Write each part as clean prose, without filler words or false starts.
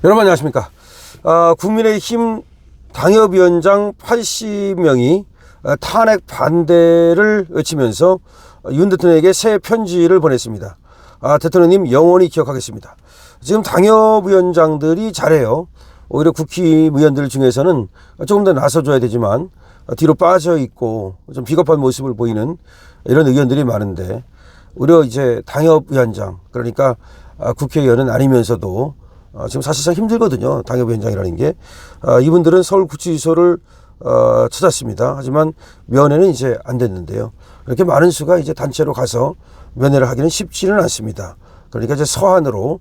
여러분 안녕하십니까. 국민의힘 당협위원장 80명이 탄핵 반대를 외치면서 윤 대통령에게 새 편지를 보냈습니다. 대통령님 영원히 기억하겠습니다. 지금 당협위원장들이 잘해요. 오히려 국회의원들 중에서는 조금 더 나서줘야 되지만 뒤로 빠져 있고 좀 비겁한 모습을 보이는 이런 의원들이 많은데, 오히려 이제 당협위원장, 그러니까 국회의원은 아니면서도 지금 사실상 힘들거든요. 당협위원장이라는 게. 이분들은 서울구치소를 찾았습니다. 하지만 면회는 이제 안 됐는데요. 이렇게 많은 수가 이제 단체로 가서 면회를 하기는 쉽지는 않습니다. 그러니까 이제 서한으로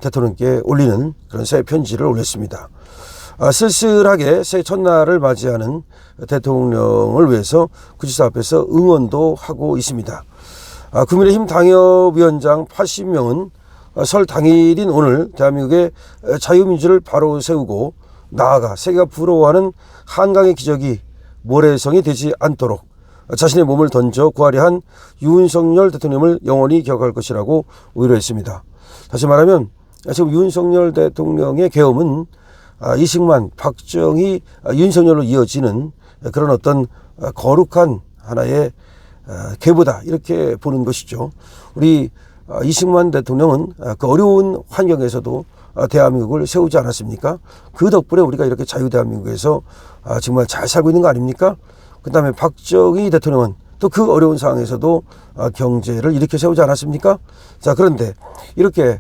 대통령께 올리는 그런 새 편지를 올렸습니다. 쓸쓸하게 새해 첫날을 맞이하는 대통령을 위해서 구치소 앞에서 응원도 하고 있습니다. 국민의힘 당협위원장 80명은 설 당일인 오늘 대한민국의 자유민주를 바로 세우고 나아가 세계가 부러워하는 한강의 기적이 모래성이 되지 않도록 자신의 몸을 던져 구하려 한 윤석열 대통령을 영원히 기억할 것이라고 의뢰했습니다. 다시 말하면 지금 윤석열 대통령의 계엄은 이승만, 박정희, 윤석열로 이어지는 그런 어떤 거룩한 하나의 계보다, 이렇게 보는 것이죠. 우리 이승만 대통령은 그 어려운 환경에서도 대한민국을 세우지 않았습니까? 그 덕분에 우리가 이렇게 자유대한민국에서 정말 잘 살고 있는 거 아닙니까? 그 다음에 박정희 대통령은 또 그 어려운 상황에서도 경제를 이렇게 세우지 않았습니까? 자, 그런데 이렇게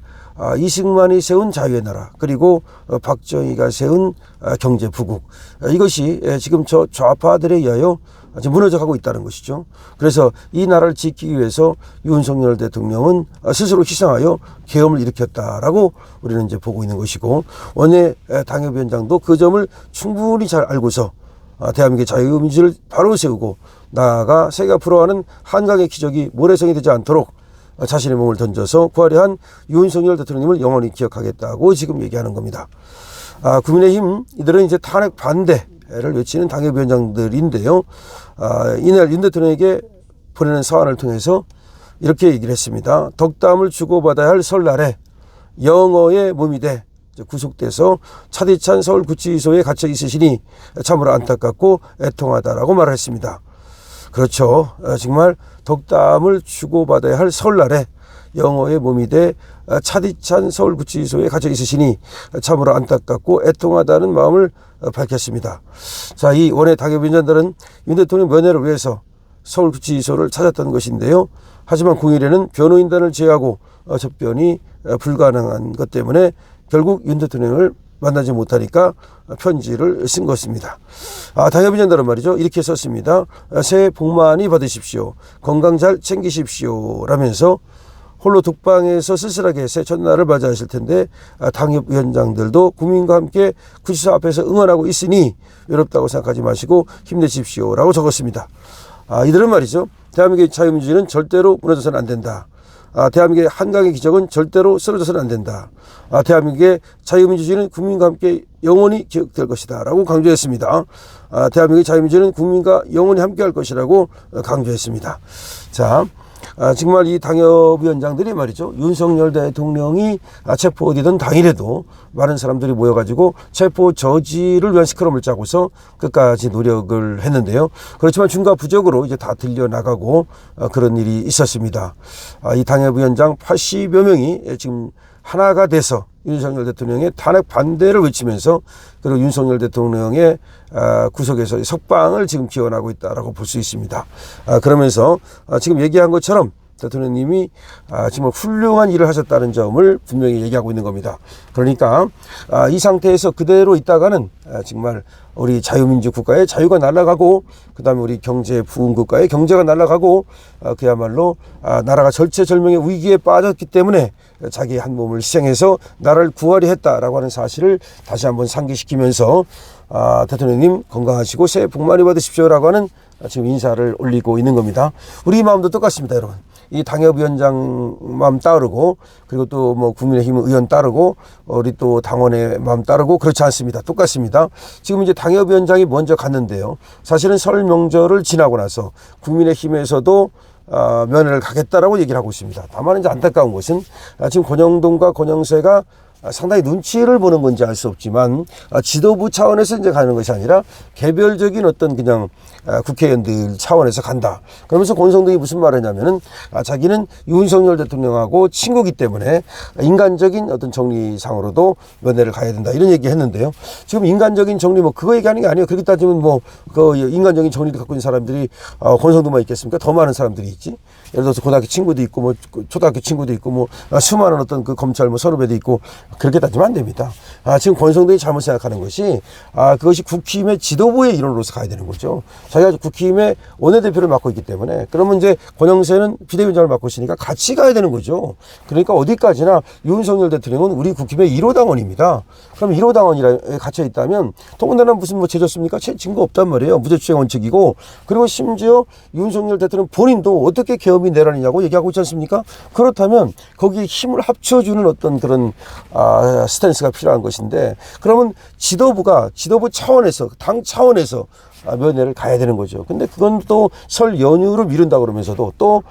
이승만이 세운 자유의 나라, 그리고 박정희가 세운 경제 부국, 이것이 지금 저 좌파들에 의하여 지금 무너져가고 있다는 것이죠. 그래서 이 나라를 지키기 위해서 윤석열 대통령은 스스로 희생하여 계엄을 일으켰다라고 우리는 이제 보고 있는 것이고, 원내 당협위원장도 그 점을 충분히 잘 알고서 대한민국의 자유민주를 바로 세우고 나아가 세계가 부러워하는 한강의 기적이 모래성이 되지 않도록 자신의 몸을 던져서 구하려 한 윤석열 대통령님을 영원히 기억하겠다고 지금 얘기하는 겁니다. 국민의힘 이들은 이제 탄핵 반대를 외치는 당협위원장들인데요. 이날 윤 대통령에게 보내는 서한을 통해서 이렇게 얘기를 했습니다. 덕담을 주고받아야 할 설날에 영어의 몸이 돼 구속돼서 차디찬 서울구치소에 갇혀 있으시니 참으로 안타깝고 애통하다라고 말을 했습니다. 그렇죠. 정말 덕담을 주고받아야 할 설날에 영어의 몸이 돼 차디찬 서울구치소에 갇혀 있으시니 참으로 안타깝고 애통하다는 마음을 밝혔습니다. 자, 이 원외 당협위원장들은 윤 대통령 면회를 위해서 서울구치소를 찾았던 것인데요. 하지만 공일에는 변호인단을 제외하고 접견이 불가능한 것 때문에 결국 윤 대통령을 만나지 못하니까 편지를 쓴 것입니다. 당협위원장들은 말이죠, 이렇게 썼습니다. 새해 복 많이 받으십시오. 건강 잘 챙기십시오. 라면서 홀로 독방에서 쓸쓸하게 새해 첫날을 맞이하실 텐데 당협위원장들도 국민과 함께 구치소 앞에서 응원하고 있으니 외롭다고 생각하지 마시고 힘내십시오. 라고 적었습니다. 이들은 말이죠, 대한민국의 자유민주주의는 절대로 무너져서는 안 된다. 대한민국의 한강의 기적은 절대로 쓰러져서는 안 된다. 대한민국의 자유민주주의는 국민과 함께 영원히 기억될 것이다 라고 강조했습니다. 대한민국의 자유민주주의는 국민과 영원히 함께할 것이라고 강조했습니다. 자, 정말 이 당협위원장들이 말이죠, 윤석열 대통령이 체포되던 당일에도 많은 사람들이 모여가지고 체포 저지를 위한 스크럼을 짜고서 끝까지 노력을 했는데요. 그렇지만 중과부적으로 이제 다 들려나가고 그런 일이 있었습니다. 이 당협위원장 80여 명이 지금 하나가 돼서 윤석열 대통령의 탄핵 반대를 외치면서, 그리고 윤석열 대통령의 구속에서 석방을 지금 기원하고 있다라고 볼 수 있습니다. 그러면서 지금 얘기한 것처럼 대통령님이 정말 훌륭한 일을 하셨다는 점을 분명히 얘기하고 있는 겁니다. 그러니까 이 상태에서 그대로 있다가는 정말 우리 자유민주 국가의 자유가 날아가고, 그 다음에 우리 경제 부흥 국가의 경제가 날아가고, 그야말로 나라가 절체절명의 위기에 빠졌기 때문에 자기 한 몸을 희생해서 나라를 구하려 했다라고 하는 사실을 다시 한번 상기시키면서 대통령님 건강하시고 새해 복 많이 받으십시오라고 하는 지금 인사를 올리고 있는 겁니다. 우리 마음도 똑같습니다, 여러분. 이 당협위원장 마음 따르고, 그리고 또 뭐 국민의힘 의원 따르고, 우리 또 당원의 마음 따르고, 그렇지 않습니다. 똑같습니다. 지금 이제 당협위원장이 먼저 갔는데요. 사실은 설 명절을 지나고 나서 국민의힘에서도 면회를 가겠다라고 얘기를 하고 있습니다. 다만 이제 안타까운 것은 지금 권영동과 권영세가 상당히 눈치를 보는 건지 알 수 없지만 지도부 차원에서 이제 가는 것이 아니라 개별적인 어떤 그냥 국회의원들 차원에서 간다. 그러면서 권성동이 무슨 말을 했냐면은 자기는 윤석열 대통령하고 친구기 때문에 인간적인 어떤 정리상으로도 면회를 가야 된다. 이런 얘기 했는데요. 지금 인간적인 정리 뭐 그거 얘기하는 게 아니에요. 그렇게 따지면 뭐 그 인간적인 정리를 갖고 있는 사람들이 권성동만 있겠습니까? 더 많은 사람들이 있지. 예를 들어서 고등학교 친구도 있고 뭐 초등학교 친구도 있고 뭐 수많은 어떤 그 검찰 뭐 선후배도 있고 그렇게 따지면 안 됩니다. 지금 권성동이 잘못 생각하는 것이 그것이 국힘의 지도부의 일원으로서 가야 되는 거죠. 자기가 국힘의 원내대표를 맡고 있기 때문에 그러면 이제 권영세는 비대위원장을 맡고 있으니까 같이 가야 되는 거죠. 그러니까 어디까지나 윤석열 대통령은 우리 국힘의 1호 당원입니다. 그럼 1호 당원이라 갇혀 있다면 더군다나 무슨 뭐 죄졌습니까? 증거 없단 말이에요. 무죄추행 원칙이고 그리고 심지어 윤석열 대통령 본인도 어떻게 계엄이 내란이냐고 얘기하고 있지 않습니까? 그렇다면 거기에 힘을 합쳐주는 어떤 그런 스탠스가 필요한 것인데 그러면 지도부 차원에서 당 차원에서 면회를 가야 되는 거죠. 근데 그건 또 설 연휴로 미룬다 그러면서도 또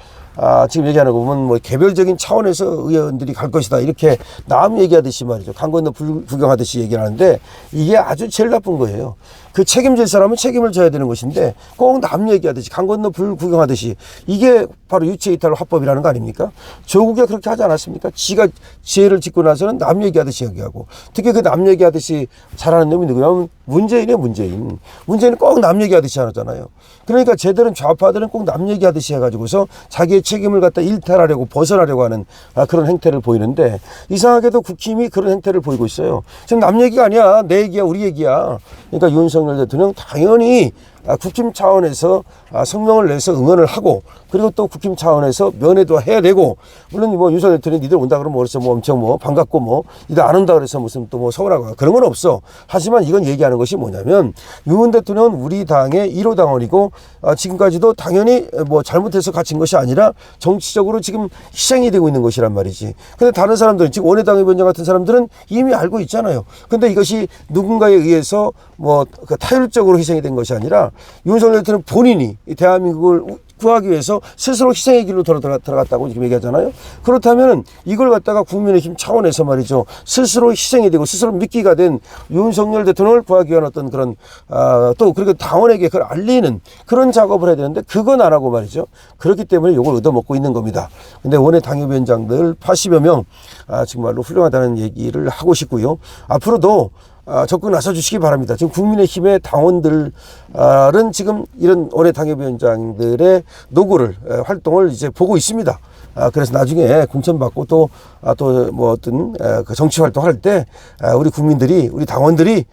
지금 얘기하는 거 보면 뭐 개별적인 차원에서 의원들이 갈 것이다 이렇게 남 얘기하듯이 말이죠. 강 건너 불 구경하듯이 얘기를 하는데 이게 아주 제일 나쁜 거예요. 그 책임질 사람은 책임을 져야 되는 것인데 꼭 남 얘기하듯이 강 건너 불 구경하듯이 이게 바로 유체이탈 화법이라는 거 아닙니까? 조국이 그렇게 하지 않았습니까? 지가 지혜를 짓고 나서는 남 얘기하듯이 얘기하고 특히 그 남 얘기하듯이 잘하는 놈이 누구냐면 문재인이에요. 문재인은 꼭 남 얘기하듯이 하잖아요. 그러니까 쟤들은 좌파들은 꼭 남 얘기하듯이 해가지고서 자기의 책임을 갖다 일탈하려고 벗어나려고 하는 그런 행태를 보이는데 이상하게도 국힘이 그런 행태를 보이고 있어요. 지금 남 얘기가 아니야. 내 얘기야. 우리 얘기야. 그러니까 윤석열 대통령 당연히 국힘 차원에서 성명을 내서 응원을 하고 그리고 또 국힘 차원에서 면회도 해야 되고 물론 뭐 윤석열 대통령이 니들 온다 그러면 그래서 뭐 엄청 뭐 반갑고 뭐 니들 안 온다 그래서 무슨 또 뭐 서운하고 그런 건 없어. 하지만 이건 얘기하는 것이 뭐냐면 윤 대통령은 우리 당의 1호 당원이고 지금까지도 당연히 뭐 잘못해서 갇힌 것이 아니라 정치적으로 지금 희생이 되고 있는 것이란 말이지. 근데 다른 사람들은 지금 원내당협위원장 같은 사람들은 이미 알고 있잖아요. 근데 이것이 누군가에 의해서 뭐 타율적으로 희생이 된 것이 아니라 윤석열 대통령 본인이 대한민국을 구하기 위해서 스스로 희생의 길로 들어갔다고 지금 얘기하잖아요. 그렇다면 이걸 갖다가 국민의힘 차원에서 말이죠. 스스로 희생이 되고 스스로 미끼가 된 윤석열 대통령을 구하기 위한 어떤 그런 또 그리고 당원에게 그걸 알리는 그런 작업을 해야 되는데 그건 안 하고 말이죠. 그렇기 때문에 이걸 얻어먹고 있는 겁니다. 근데 원내 당협위원장들 80여 명 정말로 훌륭하다는 얘기를 하고 싶고요. 앞으로도 적극 나서 주시기 바랍니다. 지금 국민의힘의 당원들은 지금 이런 원내 당협위원장들의 노고를 활동을 이제 보고 있습니다. 그래서 나중에 공천받고 또 뭐 어떤 그 정치 활동할 때 우리 국민들이 우리 당원들이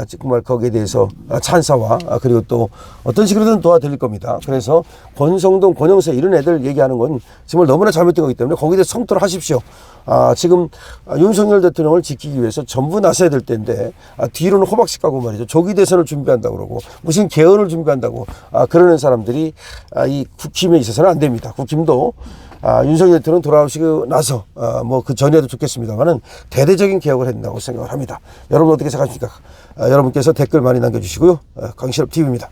정말 거기에 대해서 찬사와 그리고 또 어떤 식으로든 도와드릴 겁니다. 그래서 권성동, 권영세 이런 애들 얘기하는 건 정말 너무나 잘못된 거기 때문에 거기에 대해서 성토를 하십시오. 지금 윤석열 대통령을 지키기 위해서 전부 나서야 될 때인데 뒤로는 호박씨 까고 말이죠. 조기 대선을 준비한다고 그러고 무슨 개헌을 준비한다고 그러는 사람들이 이 국힘에 있어서는 안 됩니다. 국힘도 윤석열 대통령 돌아오시고 나서 뭐 그 전에도 좋겠습니다만은 대대적인 개혁을 한다고 생각을 합니다. 여러분 어떻게 생각하십니까? 여러분께서 댓글 많이 남겨주시고요. 강신업 TV입니다.